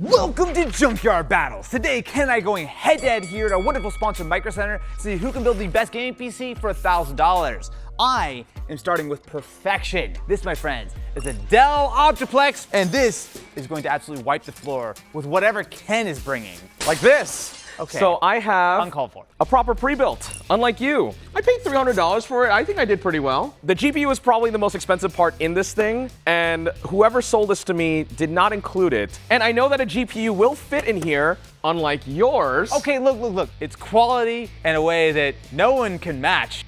Welcome to Junkyard Battles. Today, Ken and I are going head-to-head here at our wonderful sponsor, Micro Center, to see who can build the best gaming PC for $1,000. I am starting with perfection. This, my friends, is a Dell Optiplex, and this is going to absolutely wipe the floor with whatever Ken is bringing. Like this. Okay. So I have Uncalled for. a proper pre-built, unlike you. I paid $300 for it. I think I did pretty well. The GPU is probably the most expensive part in this thing, and whoever sold this to me did not include it. And I know that a GPU will fit in here, unlike yours. Okay, look. It's quality in a way that no one can match.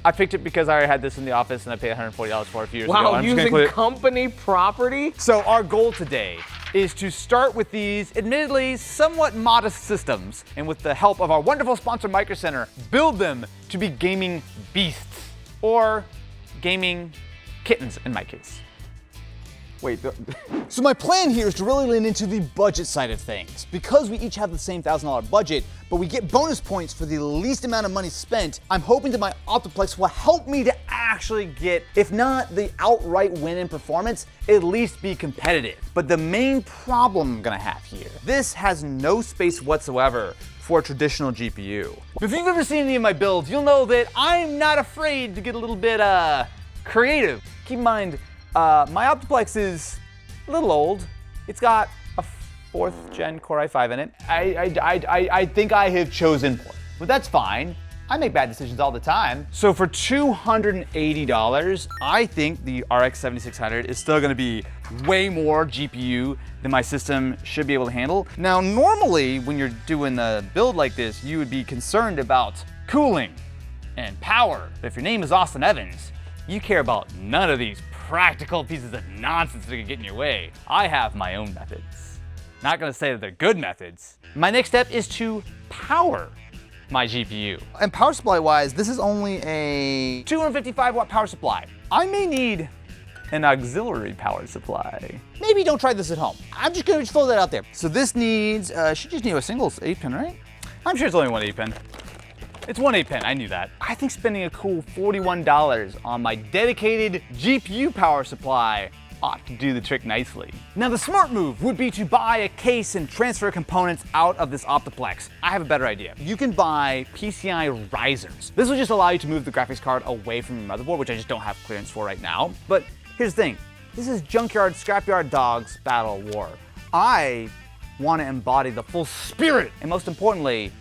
I picked it because I already had this in the office and I paid $140 for it a few years ago. Wow, I'm just gonna using company property? So our goal today is to start with these admittedly somewhat modest systems, and with the help of our wonderful sponsor Micro Center, build them to be gaming beasts, or gaming kittens in my case. Wait, So my plan here is to really lean into the budget side of things. Because we each have the same $1,000 budget, but we get bonus points for the least amount of money spent, I'm hoping that my Optiplex will help me to actually get, if not the outright win in performance, at least be competitive. But the main problem I'm gonna have here, this has no space whatsoever for a traditional GPU. If you've ever seen any of my builds, you'll know that I'm not afraid to get a little bit creative. Keep in mind, my Optiplex is a little old. It's got a 4th gen Core i5 in it. I think I have chosen poorly, but that's fine. I make bad decisions all the time. So for $280, I think the RX 7600 is still gonna be way more GPU than my system should be able to handle. Now, normally when you're doing a build like this, you would be concerned about cooling and power. But if your name is Austin Evans, you care about none of these practical pieces of nonsense that can get in your way. I have my own methods. Not gonna say that they're good methods. My next step is to power my GPU. And power supply wise, this is only a 255 watt power supply. I may need an auxiliary power supply. Maybe don't try this at home. I'm just gonna throw that out there. So this needs, should just need a single 8-pin, right? I'm sure it's only one 8-pin. It's one 8-pin, I knew that. I think spending a cool $41 on my dedicated GPU power supply ought to do the trick nicely. Now the smart move would be to buy a case and transfer components out of this Optiplex. I have a better idea. You can buy PCI risers. This will just allow you to move the graphics card away from your motherboard, which I just don't have clearance for right now. But here's the thing, this is junkyard, scrapyard dogs battle war. I want to embody the full spirit, and most importantly,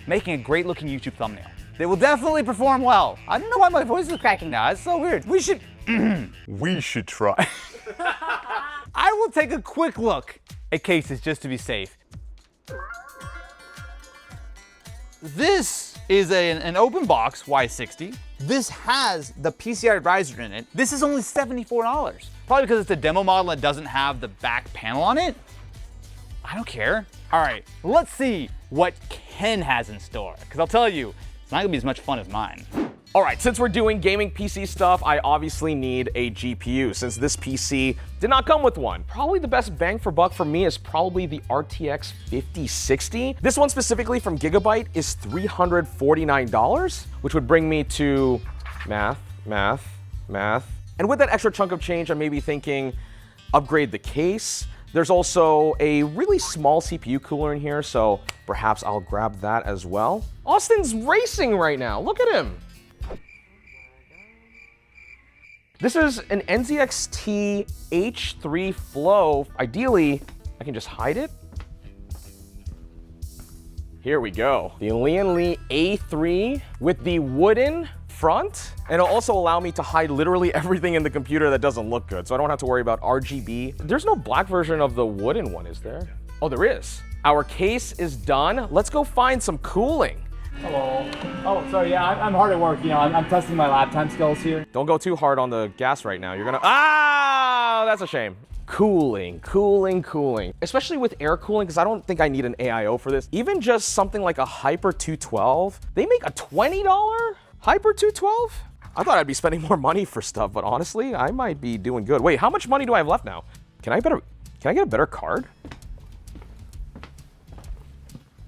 making a great looking YouTube thumbnail. They will definitely perform well. I don't know why my voice is cracking now, it's so weird. We should try. I will take a quick look at cases just to be safe. This is an open box Y60. This has the PCI riser in it. This is only $74. Probably because it's a demo model that doesn't have the back panel on it. I don't care. All right, let's see what Ken has in store, because I'll tell you, it's not gonna be as much fun as mine. all right, since we're doing gaming PC stuff, I obviously need a GPU since this PC did not come with one. Probably the best bang for buck for me is probably the RTX 5060. This one specifically from Gigabyte is $349, which would bring me to math. And with that extra chunk of change, I may be thinking upgrade the case. There's also a really small CPU cooler in here, so perhaps I'll grab that as well. Austin's racing right now, look at him. This is an NZXT H3 Flow. Ideally, I can just hide it. Here we go. The Lian Li A3 with the wooden front, and it'll also allow me to hide literally everything in the computer that doesn't look good, so I don't have to worry about RGB. There's no black version of the wooden one, is there? Oh, there is. Our case is done. Let's go find some cooling. Hello. Oh, sorry, yeah, I'm hard at work. You know, I'm testing my lab time skills here. Don't go too hard on the gas right now. You're gonna, ah, that's a shame. Cooling. Especially with air cooling, because I don't think I need an AIO for this. Even just something like a Hyper 212, they make a $20 Hyper 212? I thought I'd be spending more money for stuff, but honestly, I might be doing good. Wait, how much money do I have left now? Can I get a better card?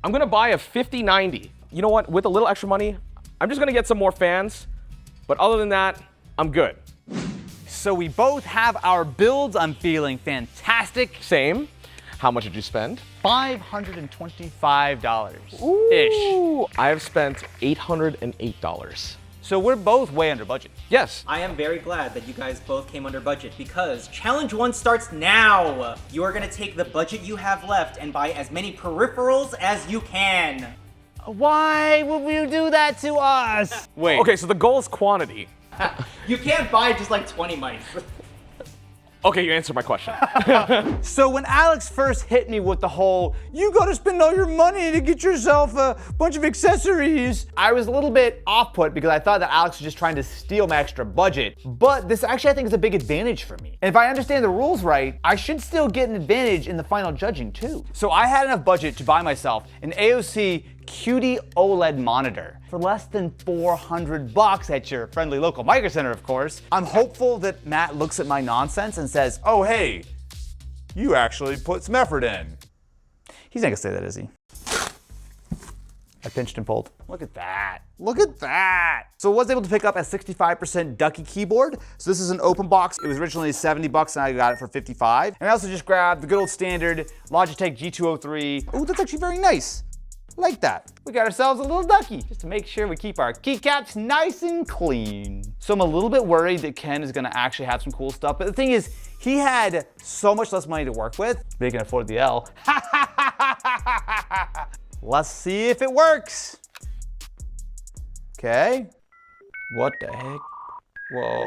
I'm gonna buy a 5090. You know what, with a little extra money, I'm just gonna get some more fans, but other than that, I'm good. So we both have our builds. I'm feeling fantastic. Same. How much did you spend? $525-ish. Ooh, I have spent $808. So we're both way under budget. Yes. I am very glad that you guys both came under budget because Challenge 1 starts now! You are gonna take the budget you have left and buy as many peripherals as you can. Why would you do that to us? Wait. Okay, so the goal is quantity. You can't buy just like 20 mice. Okay, you answered my question. So when Alex first hit me with the whole, you gotta spend all your money to get yourself a bunch of accessories, I was a little bit off-put because I thought that Alex was just trying to steal my extra budget. But this actually I think is a big advantage for me. And if I understand the rules right, I should still get an advantage in the final judging too. So I had enough budget to buy myself an AOC QD OLED monitor for less than $400 at your friendly local Micro Center, of course. I'm hopeful that Matt looks at my nonsense and says, oh, hey, you actually put some effort in. He's not gonna say that, is he? I pinched and pulled. Look at that. Look at that. So I was able to pick up a 65% Ducky keyboard. So this is an open box. It was originally $70 and I got it for $55. And I also just grabbed the good old standard Logitech G203. Oh, that's actually very nice. Like that. We got ourselves a little ducky just to make sure we keep our keycaps nice and clean. So I'm a little bit worried that Ken is gonna actually have some cool stuff, but the thing is, he had so much less money to work with, they can afford the L. Let's see if it works. Okay. What the heck? Whoa.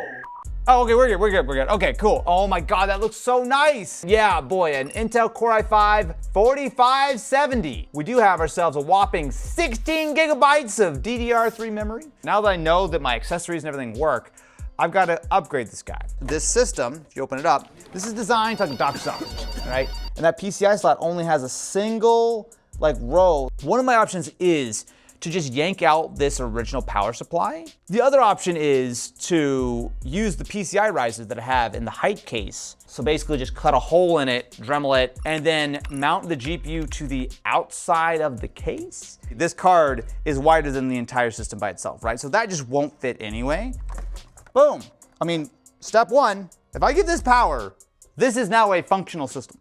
Oh, okay, we're good. Okay, cool. Oh my God, that looks so nice. Yeah, boy, an Intel Core i5 4570. We do have ourselves a whopping 16 gigabytes of DDR3 memory. Now that I know that my accessories and everything work, I've got to upgrade this guy. This system, if you open it up, this is designed to like a dock sausage, right? And that PCI slot only has a single row. One of my options is to just yank out this original power supply. The other option is to use the PCI risers that I have in the height case. So basically just cut a hole in it, Dremel it, and then mount the GPU to the outside of the case. This card is wider than the entire system by itself, right? So that just won't fit anyway. Boom. I mean, step one, if I get this power, this is now a functional system.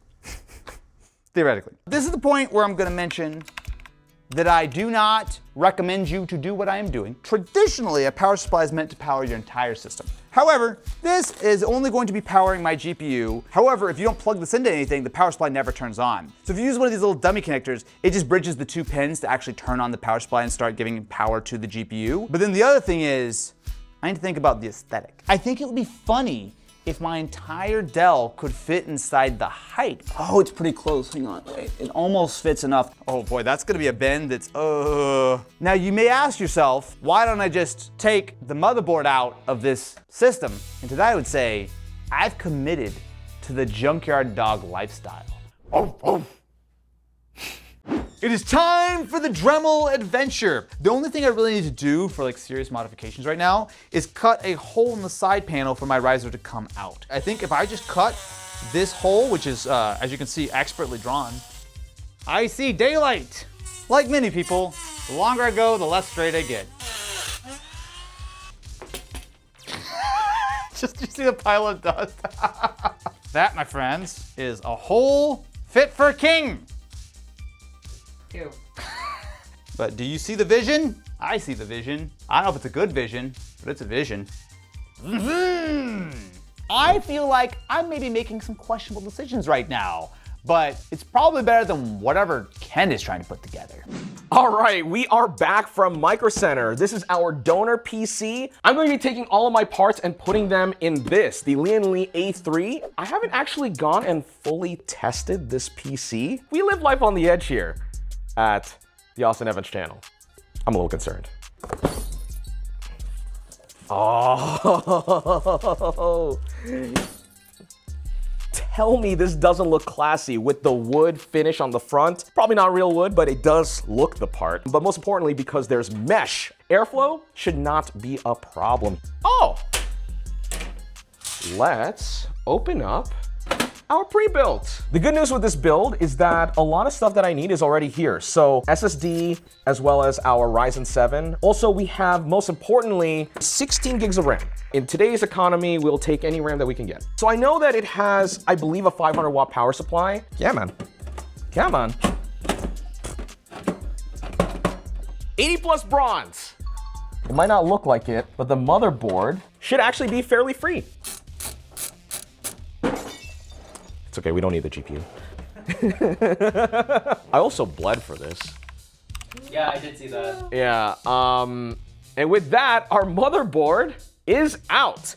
Theoretically. This is the point where I'm gonna mention that I do not recommend you to do what I am doing. Traditionally, a power supply is meant to power your entire system. However, this is only going to be powering my GPU. However, if you don't plug this into anything, the power supply never turns on. So if you use one of these little dummy connectors, it just bridges the two pins to actually turn on the power supply and start giving power to the GPU. But then the other thing is, I need to think about the aesthetic. I think it would be funny if my entire Dell could fit inside the height. Oh, it's pretty close, hang on, wait. It almost fits enough. Oh boy, that's gonna be a bend that's, Now you may ask yourself, why don't I just take the motherboard out of this system? And to that I would say, I've committed to the junkyard dog lifestyle. Oh, oh. It is time for the Dremel adventure. The only thing I really need to do for serious modifications right now is cut a hole in the side panel for my riser to come out. I think if I just cut this hole, which is, as you can see, expertly drawn, I see daylight. Like many people, the longer I go, the less straight I get. Just you see the pile of dust. That, my friends, is a hole fit for a king. Ew. But do you see the vision? I see the vision. I don't know if it's a good vision, but it's a vision. I feel like I'm maybe making some questionable decisions right now, but it's probably better than whatever Ken is trying to put together. All right, we are back from Micro Center. This is our donor PC. I'm going to be taking all of my parts and putting them in this, the Lian Li A3. I haven't actually gone and fully tested this PC. We live life on the edge here at the Austin Evans channel. I'm a little concerned. Oh, tell me this doesn't look classy with the wood finish on the front. Probably not real wood, but it does look the part. But most importantly, because there's mesh, airflow should not be a problem. Oh, let's open up our pre-built. The good news with this build is that a lot of stuff that I need is already here. So SSD, as well as our Ryzen 7. Also, we have, most importantly, 16 gigs of RAM. In today's economy, we'll take any RAM that we can get. So I know that it has, I believe, a 500 watt power supply. Yeah, man. Come on. 80 plus bronze. It might not look like it, but the motherboard should actually be fairly free. It's okay, we don't need the GPU. I also bled for this. Yeah, I did see that. Yeah, and with that, our motherboard is out.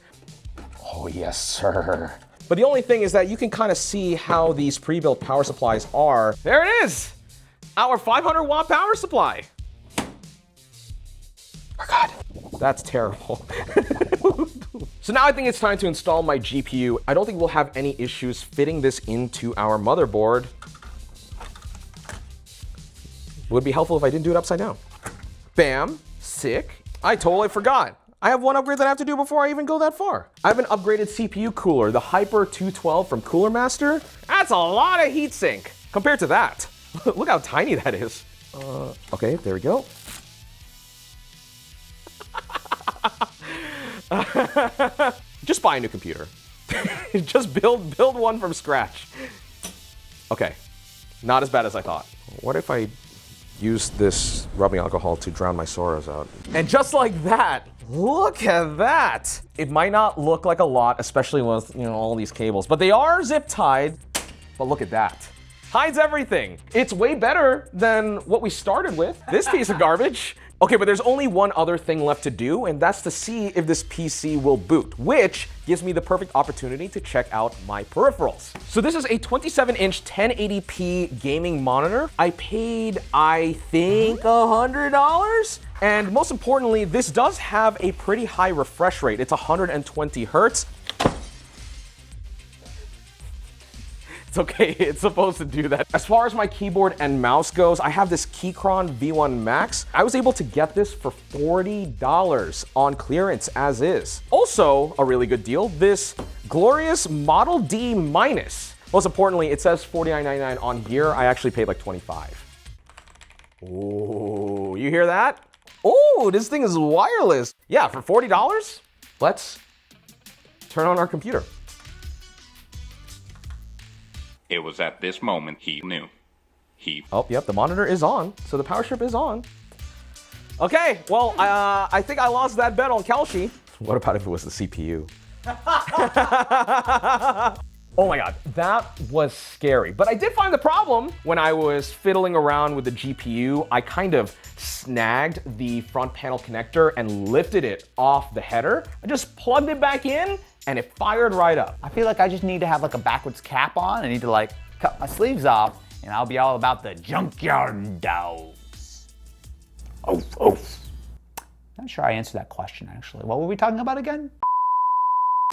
Oh, yes, sir. But the only thing is that you can kind of see how these pre-built power supplies are. There it is, our 500 watt power supply. Oh God, that's terrible. So now I think it's time to install my GPU. I don't think we'll have any issues fitting this into our motherboard. Would be helpful if I didn't do it upside down. Bam, sick. I totally forgot. I have one upgrade that I have to do before I even go that far. I have an upgraded CPU cooler, the Hyper 212 from Cooler Master. That's a lot of heatsink compared to that. Look how tiny that is. Okay, there we go. Just buy a new computer. Just build one from scratch. Okay, not as bad as I thought. What if I use this rubbing alcohol to drown my sorrows out? And just like that, look at that. It might not look like a lot, especially with, you know, all these cables, but they are zip tied. But look at that. Hides everything. It's way better than what we started with. This piece of garbage. Okay, but there's only one other thing left to do, and that's to see if this PC will boot, which gives me the perfect opportunity to check out my peripherals. So this is a 27-inch 1080p gaming monitor. I paid, I think, $100. And most importantly, this does have a pretty high refresh rate. It's 120 hertz. It's okay, it's supposed to do that. As far as my keyboard and mouse goes, I have this Keychron V1 Max. I was able to get this for $40 on clearance as is. Also, a really good deal, this glorious Model D minus. Most importantly, it says $49.99 on here. I actually paid like $25. Ooh, you hear that? Oh, this thing is wireless. Yeah, for $40, let's turn on our computer. It was at this moment he knew. Oh, yep, the monitor is on, so the power strip is on. Okay, well, I think I lost that bet on Kalshi. What about if it was the CPU? Oh my God, that was scary. But I did find the problem when I was fiddling around with the GPU. I kind of snagged the front panel connector and lifted it off the header. I just plugged it back in and it fired right up. I feel like I just need to have like a backwards cap on. I need to like cut my sleeves off and I'll be all about the junkyard dogs. Oh. Not sure I answered that question actually. What were we talking about again?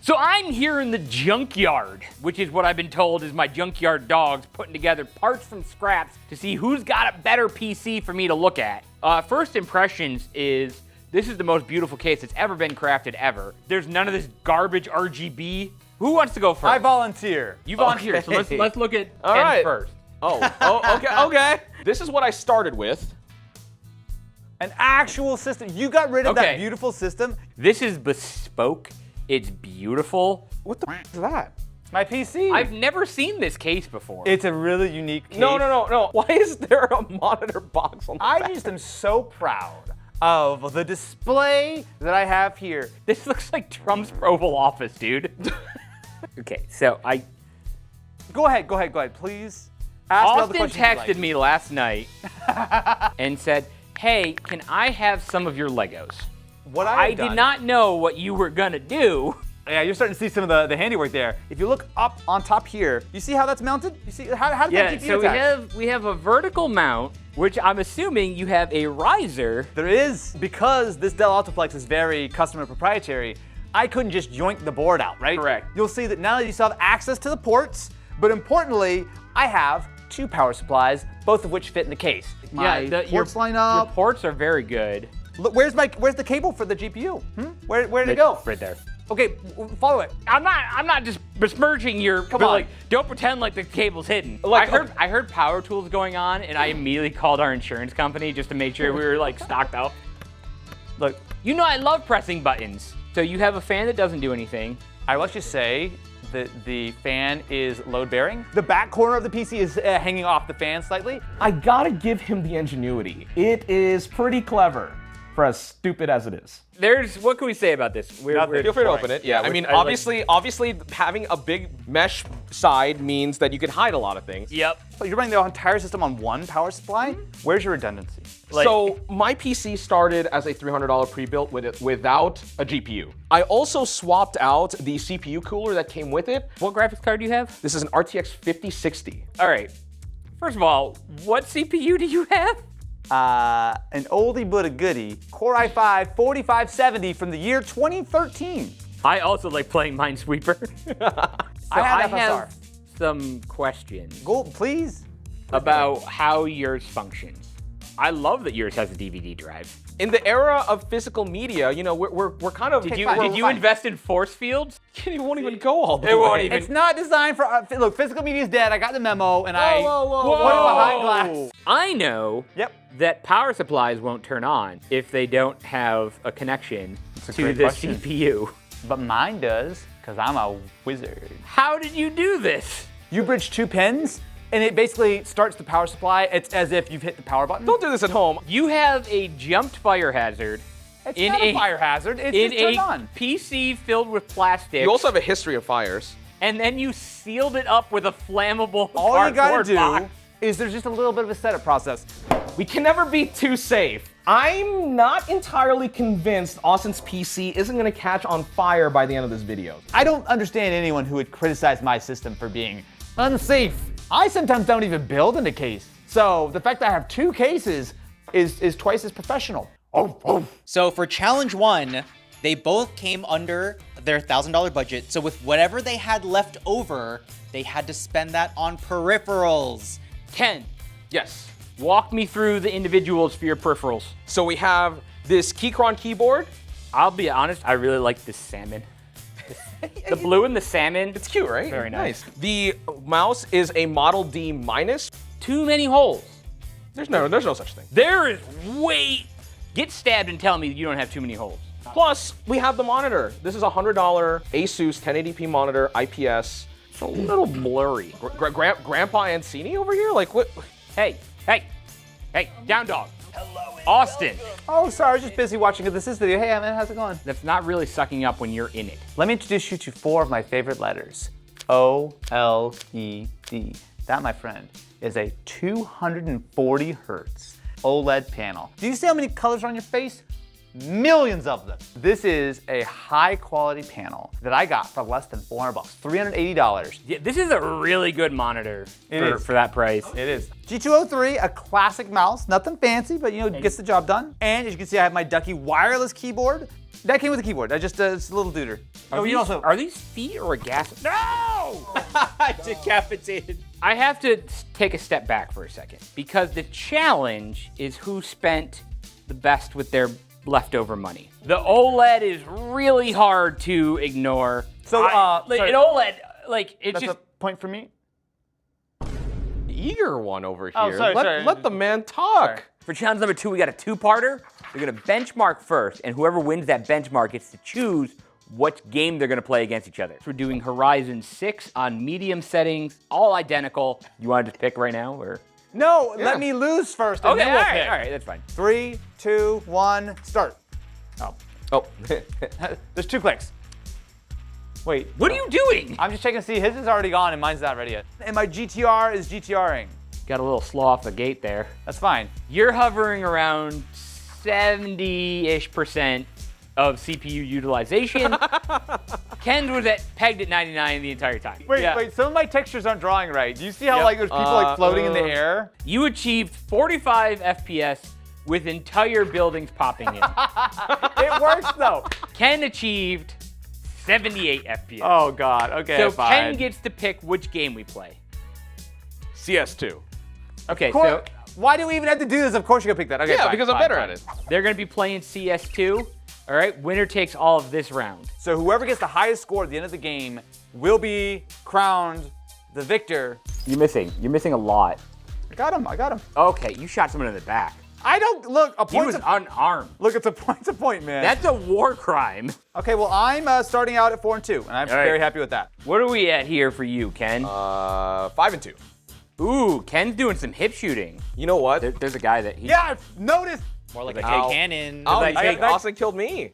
So I'm here in the junkyard, which is what I've been told is my junkyard dogs putting together parts from scraps to see who's got a better PC for me to look at. First impressions is this is the most beautiful case that's ever been crafted ever. There's none of this garbage RGB. Who wants to go first? I volunteer. You volunteer, so let's look at All Ken right. first. Okay. This is what I started with. An actual system. You got rid of that Okay. beautiful system. This is bespoke. It's beautiful. What the f is that? My PC. I've never seen this case before. It's a really unique case. No. Why is there a monitor box on the I back? just am so proud of the display that I have here. This looks like Trump's Oval Office, dude. Okay, so Go ahead, please. Ask all the Austin questions you texted like. me last night and said, hey, can I have some of your Legos? What I have done- did not know what you were gonna do. Yeah, you're starting to see some of the handiwork there. If you look up on top here, you see how that's mounted? You see how did that GPU So attach? we have a vertical mount, which I'm assuming you have a riser. There is, because this Dell Optiplex is very customer proprietary, I couldn't just yoink the board out, right? Correct. You'll see that now you still have access to the ports, but importantly, I have 2 power supplies, both of which fit in the case. My ports line up. Your ports are very good. Look, where's the cable for the GPU? Where did it go? Right there. Okay, follow it. I'm not just besmirching your. Come but, on. like, don't pretend like the cable's hidden. Like, I heard power tools going on, and I immediately called our insurance company just to make sure we were like stocked out. Look, You know I love pressing buttons. So you have a fan that doesn't do anything. I will actually say that the fan is load bearing. The back corner of the PC is hanging off the fan slightly. I gotta give him the ingenuity. It is pretty clever for as stupid as it is. What can we say about this? We're Feel free to open it. Yeah, I mean, obviously having a big mesh side means that you can hide a lot of things. Yep. So you're running the entire system on one power supply? Where's your redundancy? So my PC started as a $300 pre-built without a GPU. I also swapped out the CPU cooler that came with it. What graphics card do you have? This is an RTX 5060. All right. First of all, what CPU do you have? An oldie but a goodie, Core i5 4570 from the year 2013. I also like playing Minesweeper. I have FSR. have some questions Go, please. about how yours functions. I love that yours has a DVD drive. In the era of physical media, you know, we're kind of. Did you fine. invest in force fields? It won't even go all the It way. won't even- It's not designed for, look, physical media is dead. I got the memo and I whoa, put it behind glass. I know Yep. that power supplies won't turn on if they don't have a connection to great the question. CPU. But mine does, because I'm a wizard. How did you do this? You bridge 2 pins, and it basically starts the power supply. It's as if you've hit the power button. Don't do this at home. You have a jumped fire hazard It's in not a a fire hazard. It's in just turned a on. PC filled with plastic. You also have a history of fires. and then you sealed it up with a flammable All you gotta cardboard do box. is there's just a little bit of a setup process. We can never be too safe. I'm not entirely convinced Austin's PC isn't gonna catch on fire by the end of this video. I don't understand anyone who would criticize my system for being unsafe. I sometimes don't even build in a case. So the fact that I have 2 cases is twice as professional. So for challenge 1, they both came under their $1,000 budget. So with whatever they had left over, they had to spend that on peripherals. Ken, Yes. walk me through the individuals for your peripherals. So we have this Keychron keyboard. I'll be honest, I really like this salmon. The blue and the salmon. It's cute, right? Very nice. The mouse is a Model D minus. Too many holes. There's no such thing. There is Get stabbed and tell me you don't have too many holes. Plus, we have the monitor. This is a $100 Asus 1080p monitor, IPS. It's a little blurry. Grandpa Ancini over here? Like, what? Hey, down dog. Hello, Austin. Oh, sorry, I was just busy watching this video. Hey, man, how's it going? That's not really sucking up when you're in it. Let me introduce you to 4 of my favorite letters. OLED. That, my friend, is a 240 hertz OLED panel. Do you see how many colors are on your face? Millions of them. This is a high quality panel that I got for less than $400, $380. Yeah, this is a really good monitor for that price. It is. G203, a classic mouse, nothing fancy, but gets the job done. And as you can see, I have my Ducky wireless keyboard. That came with a keyboard. It's a little duder. Are these feet or a gas? No! Decapitated. I have to take a step back for a second because the challenge is who spent the best with their leftover money. The OLED is really hard to ignore. So, an OLED, it's That's just. a point for me. Eager one over here. Oh, sorry, sorry. Let the man talk. For challenge number 2, we got a 2-parter. We're gonna benchmark first, and whoever wins that benchmark gets to choose what game they're gonna play against each other. We're doing Horizon 6 on medium settings, all identical. You want to just pick right now, or? No, let me lose first, and Okay, then we'll pick. all right, that's fine. 3, 2, 1, start. Oh. There's 2 clicks. Wait. What are you doing? I'm just checking to see his is already gone and mine's not ready yet. And my GTR is GTRing. Got a little slow off the gate there. That's fine. You're hovering around 70-ish% of CPU utilization. Ken's was pegged at 99 the entire time. Wait, some of my textures aren't drawing right. Do you see how there's people floating in the air? You achieved 45 FPS with entire buildings popping in. It works though. Ken achieved 78 FPS. Oh God, okay, so fine. Ken gets to pick which game we play. CS2. Okay, so why do we even have to do this? Of course you're gonna pick that. Okay, Yeah, fine, because I'm fine, better fine. at it. they're gonna be playing CS2. All right, winner takes all of this round. So whoever gets the highest score at the end of the game will be crowned the victor. You're missing a lot. I got him. Okay, you shot someone in the back. I don't look. A He point. was unarmed. Look, it's a point, man. That's a war crime. Okay, well, I'm starting out at 4-2, and I'm All right. very happy with that. What are we at here for you, Ken? 5-2. Ooh, Ken's doing some hip shooting. You know what? There's a guy that he. Yeah, I've noticed. More like a Ow. Jake Cannon. Oh, like, Jake, hey, Austin killed me.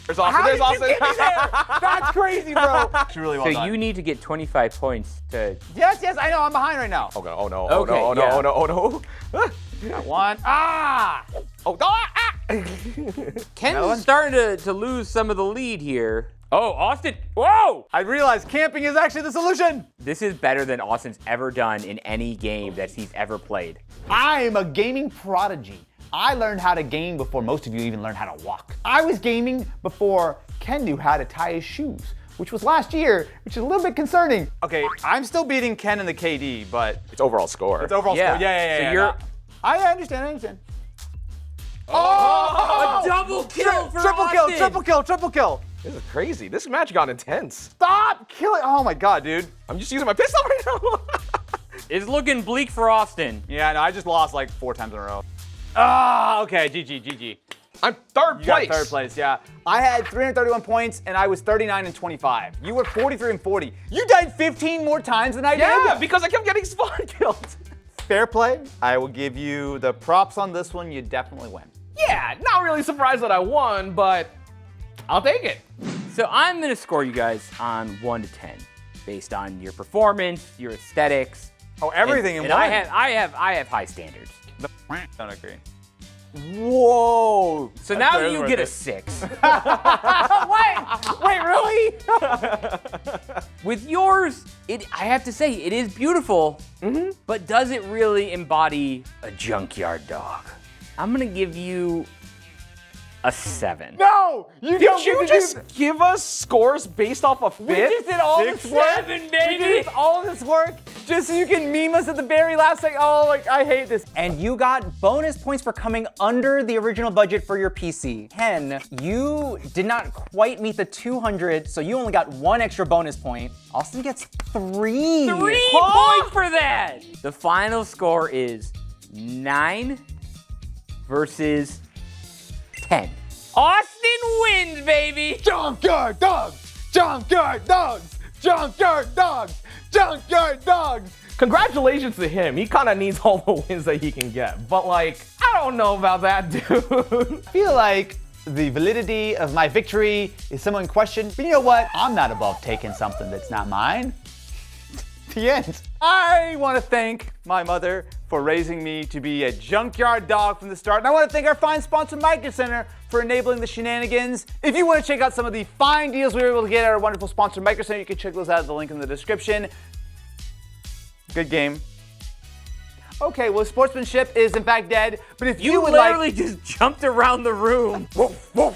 There's Austin. How There's did you Austin. get me there? That's crazy, bro. It's really well So done. you need to get 25 points to. Yes, I know. I'm behind right now. Oh no! Oh no! Oh Okay, no! Oh no! yeah. Oh no! Oh no! Got one. Ah! Oh no! Ah! Ken's one? starting to lose some of the lead here. Oh, Austin! Whoa! I realized camping is actually the solution. This is better than Austin's ever done in any game that he's ever played. I'm a gaming prodigy. I learned how to game before most of you even learned how to walk. I was gaming before Ken knew how to tie his shoes, which was last year, which is a little bit concerning. Okay, I'm still beating Ken in the KD, but It's overall score. it's overall Yeah. score. Yeah. So you're- no. I understand. A double kill for Triple kill. This is crazy. This match got intense. Stop killing. Oh my god, dude. I'm just using my pistol right now. It's looking bleak for Austin. Yeah, no, I just lost like 4 times in a row. Ah, okay, GG. I'm third You place. got third place, yeah. I had 331 points and I was 39 and 25. You were 43 and 40. You died 15 more times than I Yeah, did. because I kept getting spawn killed. Fair play. I will give you the props on this one. You definitely win. Yeah, not really surprised that I won, but I'll take it. So I'm gonna score you guys on 1 to 10, based on your performance, your aesthetics. Oh, everything in and one. I have high standards. Don't agree. Whoa. So now fair, you that's get a fair. 6. Wait, really? With yours, I have to say, it is beautiful, but does it really embody a junkyard dog? I'm gonna give you a 7. No! You Did you just give us scores based off of We fifth? just did all Six, this work. seven, We baby. did all this work just so you can meme us at the very last second. Oh, like I hate this. And you got bonus points for coming under the original budget for your PC. Ken, you did not quite meet the 200, so you only got 1 extra bonus point. Austin gets 3. 3 points for that! The final score is 9 versus 10. Austin wins, baby! Junkyard dogs! Junkyard dogs! Junkyard dogs! Junkyard dogs! Congratulations to him. He kind of needs all the wins that he can get. But like, I don't know about that, dude. I feel like the validity of my victory is somewhat in question, but you know what? I'm not above taking something that's not mine. The end. I want to thank my mother for raising me to be a junkyard dog from the start. And I want to thank our fine sponsor, Micro Center, for enabling the shenanigans. If you want to check out some of the fine deals we were able to get at our wonderful sponsor, Micro Center, you can check those out at the link in the description. Good game. Okay, well, sportsmanship is in fact dead, but if you You would literally like... just jumped around the room. Woof, woof.